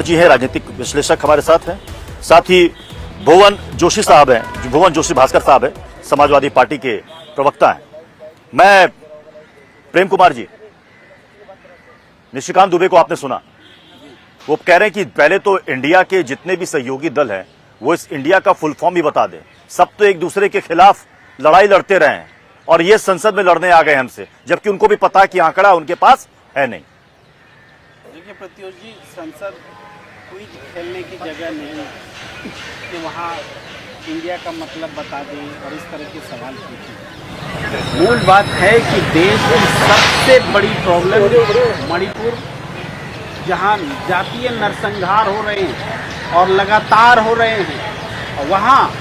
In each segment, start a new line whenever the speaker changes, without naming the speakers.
जी है, राजनीतिक विश्लेषक हमारे साथ हैं। साथ ही भुवन जोशी साहब हैं, भुवन जोशी भास्कर साहब हैं, समाजवादी पार्टी के प्रवक्ता हैं। मैं प्रेम कुमार जी, निशिकांत दुबे को आपने सुना, वो कह रहे हैं कि पहले तो इंडिया के जितने भी सहयोगी दल हैं वो इस इंडिया का फुल फॉर्म ही बता दें। सब तो एक दूसरे के खिलाफ लड़ाई लड़ते रहे हैं और ये संसद में लड़ने आ गए हमसे, जबकि उनको भी पता है कि आंकड़ा उनके पास है नहीं।
देखिए प्रत्युष जी, संसद क्विज खेलने की जगह नहीं कि वहाँ इंडिया का मतलब बता दें और इस तरह के सवाल पूछें। मूल बात है कि देश की सबसे बड़ी प्रॉब्लम मणिपुर, जहाँ जातीय नरसंहार हो रहे हैं और लगातार हो रहे हैं, और वहाँ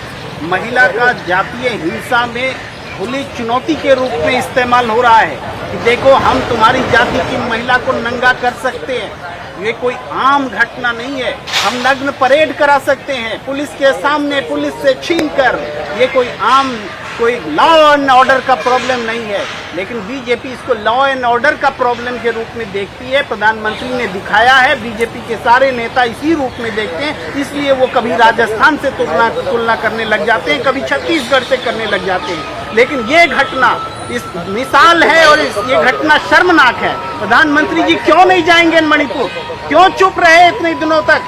महिला का जातीय हिंसा में खुली चुनौती के रूप में इस्तेमाल हो रहा है कि देखो हम तुम्हारी जाति की महिला को नंगा कर सकते हैं। ये कोई आम घटना नहीं है, हम नग्न परेड करा सकते हैं पुलिस के सामने, पुलिस से छीन कर। ये कोई लॉ एंड ऑर्डर का प्रॉब्लम नहीं है, लेकिन बीजेपी इसको लॉ एंड ऑर्डर का प्रॉब्लम के रूप में देखती है। प्रधानमंत्री ने दिखाया है, बीजेपी के सारे नेता इसी रूप में देखते हैं, इसलिए वो कभी राजस्थान से तुलना करने लग जाते हैं, कभी छत्तीसगढ़ से करने लग जाते हैं। लेकिन ये घटना इस मिसाल है और ये घटना शर्मनाक है। प्रधानमंत्री जी क्यों नहीं जाएंगे मणिपुर? क्यों चुप रहे इतने दिनों तक?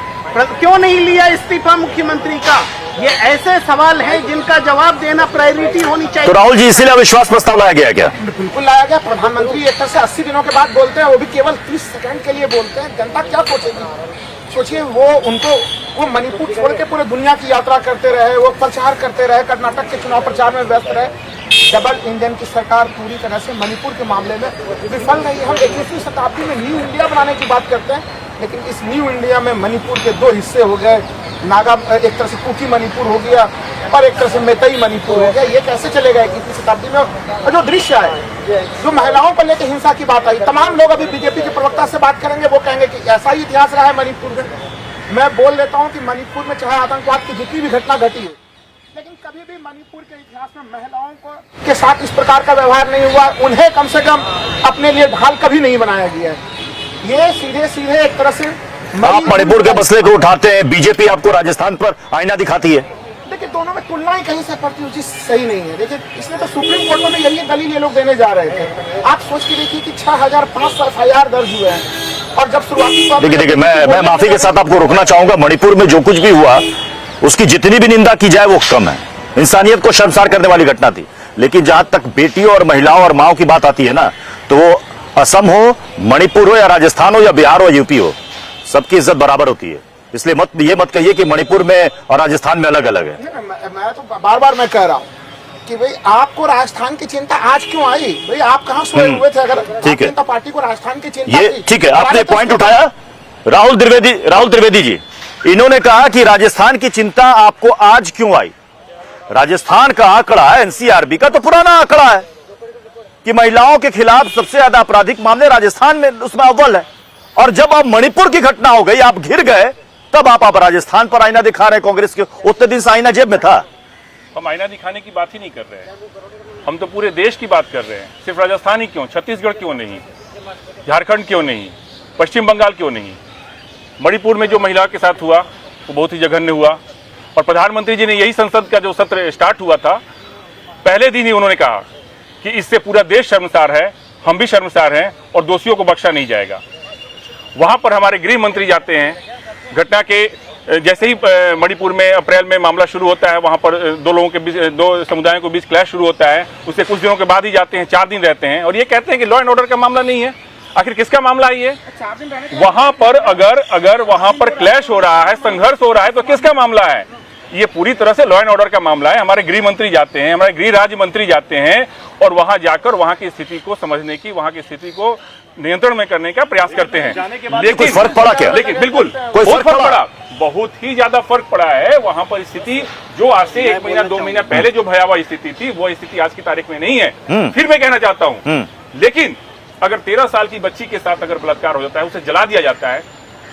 क्यों नहीं लिया इस्तीफा मुख्यमंत्री का? ये ऐसे सवाल हैं जिनका जवाब देना प्रायोरिटी होनी चाहिए।
तो राहुल जी, इसीलिए अविश्वास प्रस्ताव लाया गया क्या?
बिल्कुल लाया गया। प्रधानमंत्री एक तरह से 80 दिनों के बाद बोलते हैं, वो भी केवल 30 सेकंड के लिए बोलते हैं। जनता क्या सोचेगी? सोचिए, वो मणिपुर छोड़ के पूरे दुनिया की यात्रा करते रहे, वो प्रचार करते रहे, कर्नाटक के चुनाव प्रचार में व्यस्त रहे। डबल इंजन की सरकार पूरी तरह से मणिपुर के मामले में विफल रही। हम 21वीं शताब्दी में न्यू इंडिया बनाने की बात करते हैं, लेकिन इस न्यू इंडिया में मणिपुर के 2 हिस्से हो गए। नागा एक तरह से कुकी मणिपुर हो गया और एक तरह से मैतेई मणिपुर हो गया। ये कैसे चलेगा 21वीं शताब्दी में? और जो दृश्य है, जो महिलाओं को लेकर हिंसा की बात आई, तमाम लोग अभी बीजेपी के प्रवक्ता से बात करेंगे, वो कहेंगे कि ऐसा ही इतिहास रहा है मणिपुर में। मैं बोल देता हूँ कि मणिपुर में चाहे आतंकवाद की जितनी भी घटना घटी हो, लेकिन कभी भी मणिपुर के इतिहास में महिलाओं के साथ इस प्रकार का व्यवहार नहीं हुआ। उन्हें कम से कम अपने लिए ढाल कभी नहीं बनाया गया है। ये सीधे सीधे एक तरह से
आप मणिपुर के मसले को उठाते हैं, बीजेपी आपको राजस्थान पर आईना दिखाती है।
देखिए, दोनों में तुलना ही कहीं से पड़ती सही नहीं है। देखिए, इसलिए तो सुप्रीम कोर्ट में यही दलील ये लोग देने जा रहे थे। आप सोच के देखिए कि 6500 FIR दर्ज हुए हैं और जब शुरुआती
देखिए मैं माफी के साथ आपको रोकना चाहूंगा। मणिपुर में जो कुछ भी हुआ उसकी जितनी भी निंदा की जाए वो कम है। इंसानियत को शर्मसार करने वाली घटना थी। लेकिन जहां तक बेटियों और महिलाओं और माओ की बात आती है ना, तो वो असम हो, मणिपुर हो या राजस्थान हो या बिहार हो, यूपी हो, सबकी इज्जत बराबर होती है। इसलिए ये मत कहिए कि मणिपुर में और राजस्थान में अलग अलग है।
मैं तो बार मैं कह रहा हूँ कि भाई आपको राजस्थान की चिंता आज क्यों आई? भाई आप कहाँ सोए हुए थे? अगर भारतीय जनता पार्टी को राजस्थान की चिंता
ये ठीक है, आपने पॉइंट उठाया। राहुल त्रिवेदी जी, इन्होंने कहा कि राजस्थान की चिंता आपको आज क्यों आई? राजस्थान का आंकड़ा एनसीआरबी का तो पुराना आंकड़ा है कि महिलाओं के खिलाफ सबसे ज्यादा आपराधिक मामले राजस्थान में उसमें अव्वल है। और जब आप मणिपुर की घटना हो गई, आप घिर गए, तब आप राजस्थान पर आईना दिखा रहे हैं कांग्रेस के। उतने दिन से आईना जेब में था।
हम आईना दिखाने की बात ही नहीं कर रहे हैं, हम तो पूरे देश की बात कर रहे हैं। सिर्फ राजस्थान ही क्यों, छत्तीसगढ़ क्यों नहीं, झारखंड क्यों नहीं, पश्चिम बंगाल क्यों नहीं? मणिपुर में जो महिला के साथ हुआ वो बहुत ही जघन्य हुआ। और प्रधानमंत्री जी ने यही संसद का जो सत्र स्टार्ट हुआ था, पहले दिन ही उन्होंने कहा कि इससे पूरा देश शर्मसार है, हम भी शर्मसार हैं और दोषियों को बख्शा नहीं जाएगा। वहां पर हमारे गृह मंत्री जाते हैं, घटना के जैसे ही मणिपुर में अप्रैल में मामला शुरू होता है, वहां पर दो समुदायों के बीच क्लैश शुरू होता है, उससे कुछ दिनों के बाद ही जाते हैं, 4 दिन रहते हैं और ये कहते हैं कि लॉ एंड ऑर्डर का मामला नहीं है। आखिर किसका मामला है ये? वहां पर अगर वहां पर क्लैश हो रहा है, संघर्ष हो रहा है, तो किसका मामला है? ये पूरी तरह से लॉ एंड ऑर्डर का मामला है। हमारे गृह मंत्री जाते हैं, हमारे गृह राज्य मंत्री जाते हैं और वहां जाकर वहां की स्थिति को समझने की, वहां की स्थिति को नियंत्रण में करने का प्रयास करते हैं।
लेकिन फर्क पड़ा क्या?
लेकिन बिल्कुल कोई फर्क पड़ा, बहुत ही ज्यादा फर्क पड़ा है। वहां पर स्थिति जो आज से 1 महीना 2 महीना पहले जो भयावह स्थिति थी, वो स्थिति आज की तारीख में नहीं है। फिर मैं कहना चाहता हूँ, लेकिन अगर 13 साल की बच्ची के साथ अगर बलात्कार हो जाता है, उसे जला दिया जाता है,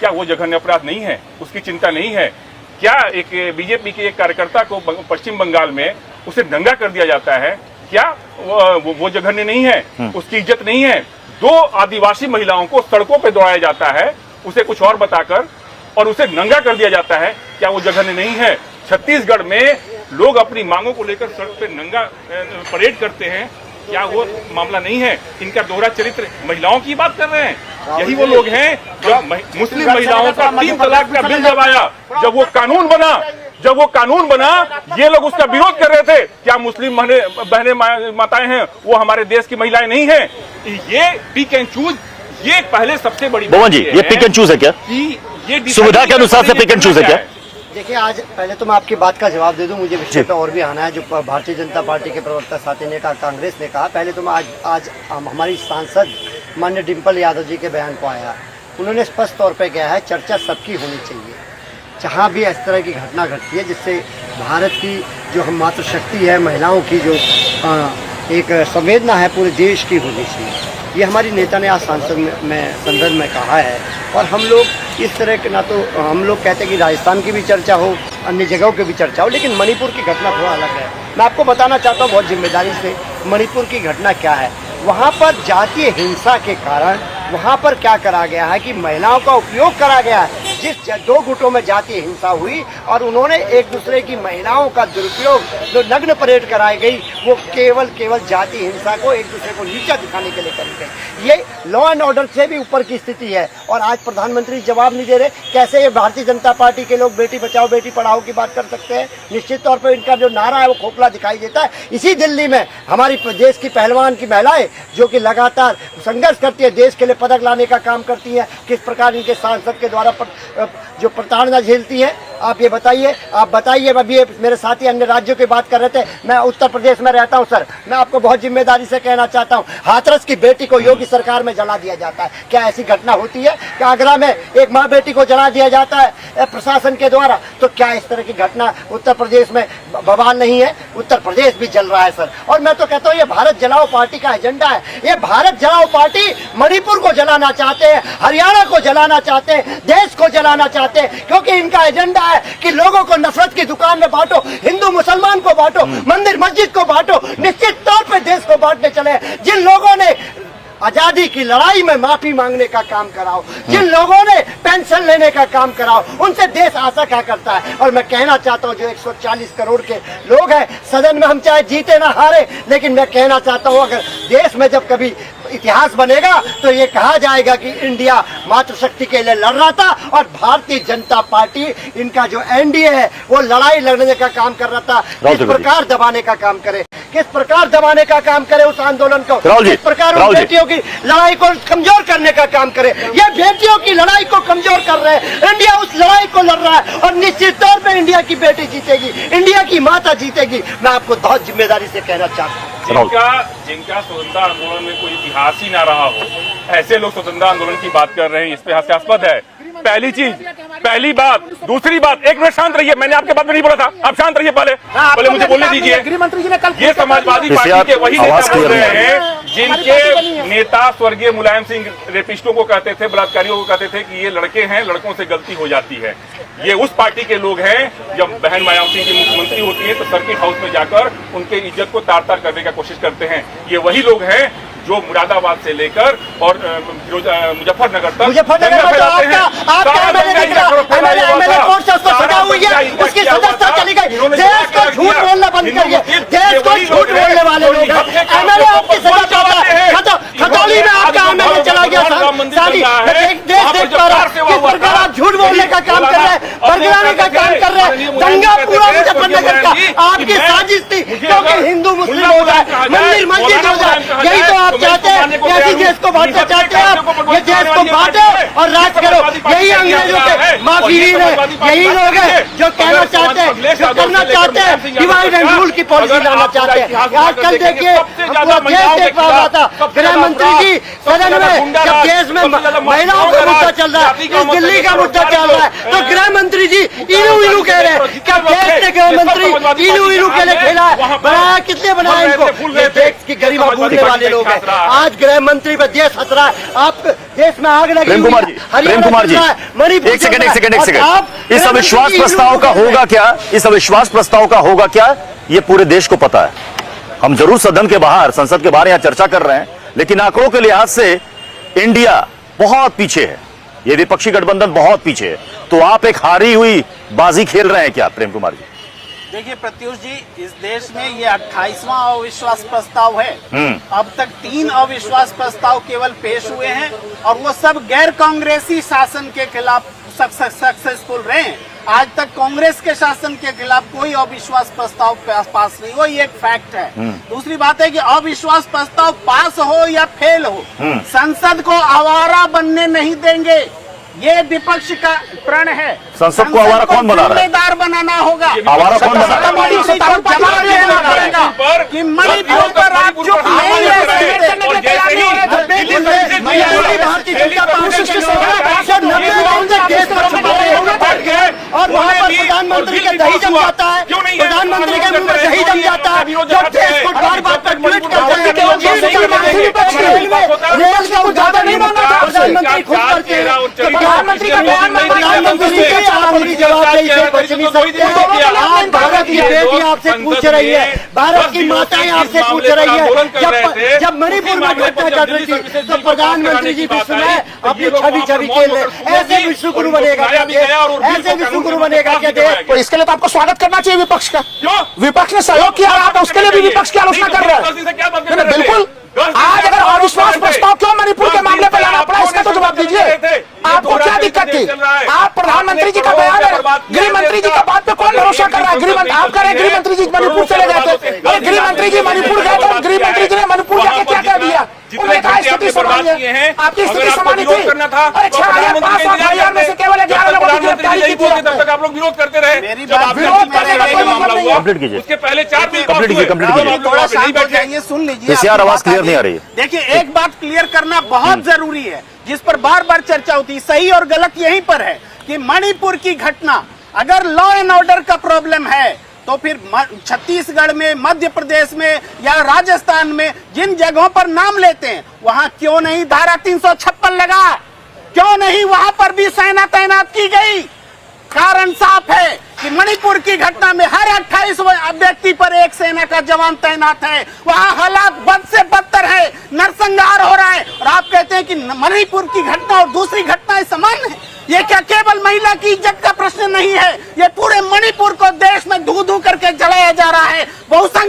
क्या वो जघन्य अपराध नहीं है? उसकी चिंता नहीं है क्या? एक बीजेपी के एक कार्यकर्ता को पश्चिम बंगाल में उसे दंगा कर दिया जाता है, क्या वो जघन्य नहीं है? उसकी इज्जत नहीं है? 2 आदिवासी महिलाओं को सड़कों पर दौड़ाया जाता है, उसे कुछ और बताकर और उसे नंगा कर दिया जाता है, क्या वो जघन्य नहीं है? छत्तीसगढ़ में लोग अपनी मांगों को लेकर सड़क पे नंगा परेड करते हैं, क्या वो मामला नहीं है? इनका दोहरा चरित्र, महिलाओं की बात कर रहे हैं, यही वो लोग हैं जो मुस्लिम महिलाओं का 3 तलाक का बिल जब आया, जब वो कानून बना, ये लोग उसका विरोध कर रहे थे। क्या मुस्लिम बहनें माताएं हैं वो हमारे देश की महिलाएं नहीं हैं? ये पिक एंड चूज, ये पहले सबसे बड़ी
मोहन जी, ये पिक एंड चूज है क्या?
कि ये
सुविधा के अनुसार से पिक एंड चूज है क्या?
देखिए, आज पहले तो मैं आपकी बात का जवाब दे दूं, मुझे विषय पे और भी आना है। जो भारतीय जनता पार्टी के प्रवक्ता साथी ने कहा, कांग्रेस ने कहा, पहले तो मैं आज हमारी सांसद माननीय डिम्पल यादव जी के बयान को आया, उन्होंने स्पष्ट तौर पे कहा है चर्चा सबकी होनी चाहिए, जहाँ भी इस तरह की घटना घटती है जिससे भारत की जो हम मातृशक्ति है, महिलाओं की जो एक संवेदना है पूरे देश की होनी चाहिए। ये हमारी नेता ने आज सांसद में संदर्भ में कहा है। और हम लोग इस तरह के, ना तो हम लोग कहते हैं कि राजस्थान की भी चर्चा हो, अन्य जगहों की भी चर्चा हो, लेकिन मणिपुर की घटना थोड़ा अलग है। मैं आपको बताना चाहता हूँ बहुत जिम्मेदारी से, मणिपुर की घटना क्या है। वहाँ पर जातीय हिंसा के कारण वहाँ पर क्या करा गया है कि महिलाओं का उपयोग करा गया है। जिस 2 गुटों में जातीय हिंसा हुई और उन्होंने एक दूसरे की महिलाओं का दुरुपयोग, जो नग्न परेड कराई गई, वो केवल जातीय हिंसा को एक दूसरे को नीचा दिखाने के लिए करी गई। ये लॉ एंड ऑर्डर से भी ऊपर की स्थिति है। और आज प्रधानमंत्री जवाब नहीं दे रहे, कैसे ये भारतीय जनता पार्टी के लोग बेटी बचाओ बेटी पढ़ाओ की बात कर सकते हैं? निश्चित तौर पर इनका जो नारा है वो खोखला दिखाई देता है। इसी दिल्ली में हमारी देश की पहलवान की महिलाएं जो कि लगातार संघर्ष करती है, देश के लिए पदक लाने का काम करती हैं, किस प्रकार इनके सांसद के द्वारा जो प्रताड़ना झेलती है, आप ये बताइए। आप बताइए, अभी मेरे साथी अन्य राज्यों की बात कर रहे थे, मैं उत्तर प्रदेश में रहता हूं सर, मैं आपको बहुत जिम्मेदारी से कहना चाहता हूं, हाथरस की बेटी को योगी सरकार में जला दिया जाता है। क्या ऐसी घटना होती है? क्या आगरा में एक माँ बेटी को जला दिया जाता है प्रशासन के द्वारा? तो क्या इस तरह की घटना उत्तर प्रदेश में बवाल नहीं है? उत्तर प्रदेश भी जल रहा है सर। और मैं तो कहता हूँ ये भारत जलाओ पार्टी का एजेंडा है। ये भारत जलाओ पार्टी मणिपुर को जलाना चाहते हैं, हरियाणा को जलाना चाहते हैं, देश को जलाना चाहते हैं, क्योंकि इनका एजेंडा है कि लोगों को नफरत की दुकान में बांटो, हिंदू मुसलमान को बांटो, मंदिर मस्जिद को बांटो, निश्चित तौर पे देश को बांटने चले। जिन लोगों ने आजादी की लड़ाई में माफी मांगने का काम कराओ, जिन लोगों ने पेंशन लेने का काम कराओ, उनसे देश आशा क्या करता है? और मैं कहना चाहता हूं, जो 140 करोड़ के लोग हैं सदन में, हम चाहे जीते ना हारे, लेकिन मैं कहना चाहता हूं, अगर देश में जब कभी इतिहास बनेगा तो ये कहा जाएगा कि इंडिया मातृशक्ति के लिए लड़ रहा था और भारतीय जनता पार्टी, इनका जो एनडीए है, वो लड़ाई लड़ने का काम कर रहा था। किस प्रकार दबाने का काम करे, किस प्रकार दबाने का काम करे उस आंदोलन को, किस प्रकार उन बेटियों की लड़ाई को कमजोर करने का काम करे। ये बेटियों की लड़ाई को कमजोर कर रहे हैं। इंडिया उस लड़ाई को लड़ रहा है और निश्चित तौर पे इंडिया की बेटी जीतेगी, इंडिया की माता जीतेगी। मैं आपको बहुत जिम्मेदारी से कहना चाहता हूँ।
जिनका स्वतंत्रता आंदोलन में कोई इतिहास ही ना रहा हो, ऐसे लोग स्वतंत्रता आंदोलन की बात कर रहे हैं, इस पे हास्यास्पद है। पहली चीज, पहली बात। दूसरी बात, एक मिनट शांत रहिए, मैंने आपके बात में नहीं बोला था, आप शांत रहिए पहले मुझे बोलने दीजिए।
गृहमंत्री जी ने कल
ये समाजवादी पार्टी के वही नेता बोल रहे हैं जिनके नेता स्वर्गीय मुलायम सिंह रेपिस्टों को कहते थे, बलात्कारियों को कहते थे कि ये लड़के हैं, लड़कों से गलती हो जाती है। ये उस पार्टी के लोग हैं। जब बहन मायावती की मुख्यमंत्री होती है तो सर्किट हाउस में जाकर उनके इज्जत को तार तार करने का कोशिश करते हैं। ये वही लोग हैं जो मुरादाबाद से लेकर और मुजफ्फरनगर तक
उसकी सदस्यता चली गई। देश को झूठ बोलना बंद करिए, देश को झूठ बोलने वाले लोग हैं। एमएलए आपकी सजा चाहता है, खतौली में आपका एमएलए चला गया। देश देख पा रहा किस प्रकार आप झूठ बोलने का काम कर रहे हैं, बरगलाने का काम कर रहे हैं। दंगा पूरा मुजफ्फरनगर का आपकी साजिश थी, क्योंकि हिंदू मुस्लिम हो जाए, मंदिर मस्जिद हो जाए, यही तो आप चाहते हैं। कैसी देश को बांटना चाहते हैं आप? ये देश को बांटो और राज करो। यही अंग्रेजों के माफीवीर है, यही लोग हैं जो कहना चाहते हैं, जो करना चाहते हैं, डिवाइड एंड रूल की पॉलिसी लाना चाहते हैं। आज कल देखिए, पूरा देश देख रहा था, गृह मंत्री जी सदन में जब देश में महिलाओं का मुद्दा चल रहा है, इस दिल्ली का मुद्दा चल रहा है, तो गृह मंत्री जी इनू इनू कह रहे हैं। क्या देश ने गृह मंत्री इनू इनू के लिए खेला है? बनाया किसने बनाया इनको? ये देश की गरिमा भूलने वाले लोग हैं। आज गृह मंत्री पर देश हंस रहा है। आप देश में आग लगी।
प्रेम कुमार जी, एक सेकंड। इस अविश्वास प्रस्ताव का होगा क्या? इस अविश्वास प्रस्ताव का होगा क्या? ये पूरे देश को पता है। हम जरूर सदन के बाहर, संसद के बाहर यहां चर्चा कर रहे हैं, लेकिन आंकड़ों के लिहाज से इंडिया बहुत पीछे है। ये विपक्षी गठबंधन बहुत पीछे है। तो आप एक हारी हुई बाजी खेल रहे हैं क्या प्रेम कुमार जी?
देखिए प्रत्युष जी, इस देश में ये 28वां अविश्वास प्रस्ताव है। अब तक 3 अविश्वास प्रस्ताव केवल पेश हुए हैं और वो सब गैर कांग्रेसी शासन के खिलाफ सक्सेसफुल रहे हैं। आज तक कांग्रेस के शासन के खिलाफ कोई अविश्वास प्रस्ताव पास नहीं हुआ, ये एक फैक्ट है। दूसरी बात है कि अविश्वास प्रस्ताव पास हो या फेल हो, संसद को आवारा बनने नहीं देंगे। ये विपक्ष का प्रण है।
संसद को आवारा कौन बना रहा है?
जिम्मेदार बनाना होगा।
आवारा कौन बना रहा है?
जवाब देना पड़ेगा कि मणिपुर पर आप चुप नहीं रह सकते।
और वहाँ पर प्रधानमंत्री का दही जम जाता है, प्रधानमंत्री के मुंह में दही जम जाता है, जब फेसबुक बार-बार पर ट्वीट करते हैं कि वो ज्यादा नहीं माना, प्रधानमंत्री खुद करते हैं। प्रधानमंत्री का प्रधानमंत्री के चावल जवाबदेही से बच नहीं सकते। आज भारत की बेटी आपसे पूछ रही है, भारत की माताएं आपसे पूछ रही है, जब मणिपुर में घटना घट रही थी तो प्रधानमंत्री जी विश्व में अपनी छवि खेल रहे। ऐसे विश्वगुरु बनेगा क्या देश? ऐसे विश्वगुरु बनेगा क्या देश?
तो इसके लिए तो आपको स्वागत करना चाहिए विपक्ष का। विपक्ष ने सहयोग किया, आप उसके लिए भी विपक्ष की आलोचना कर रहे हैं। बिल्कुल, आज अगर अविश्वास प्रस्ताव क्यों मणिपुर के मामले पर लाना पड़ा, इसका तो जवाब दीजिए। आपको क्या दिक्कत थी? आप प्रधानमंत्री जी का बयान है, गृह मंत्री जी का बात पे कौन भरोसा कर रहा है? आप कह रहे गृह मंत्री जी मणिपुर चले गए थे, गृह मंत्री जी मणिपुर गए थे, गृह मंत्री जी ने मणिपुर जाके क्या कह दिया? उन्होंने कहा स्थिति सामान्य है, आपकी स्थिति सामान्य थी। अरे 6,500 में से केवल 11 लोगों की गिरफ्तारी की थी।
तब तक आप लोग विरोध करते रहे।
मेरी बात
विरोध करने का कोई मतलब नहीं है।
कंप्लीट कीजिए,
उसके पहले 4 बिल
कंप्लीट कीजिए।
थोड़ा शांत हो जाइए, सुन लीजिए।
इसे यार आवाज क्लियर नहीं आ रही है।
देखिए, एक बात क्लियर करना बहुत जरूरी है, जिस पर बार बार चर्चा होती है। सही और गलत यहीं पर है कि मणिपुर की घटना अगर लॉ एंड ऑर्डर का प्रॉब्लम है तो फिर छत्तीसगढ़ में, मध्य प्रदेश में या राजस्थान में जिन जगहों पर नाम लेते हैं वहां क्यों नहीं धारा 356 लगा? क्यों नहीं वहां पर भी सेना तैनात की गई? कारण साफ है कि मणिपुर की घटना में हर 28 व्यक्ति पर एक सेना का जवान तैनात है। वहां हालात बद से बदतर है, नरसंहार हो रहा है, और आप कहते हैं कि मणिपुर की घटना और दूसरी घटनाएं समान है। ये क्या केवल महिला की इज्जत का प्रश्न नहीं है, ये पूरे मणिपुर को देश में धू धू करके जलाया जा रहा है। बहुसंख्यक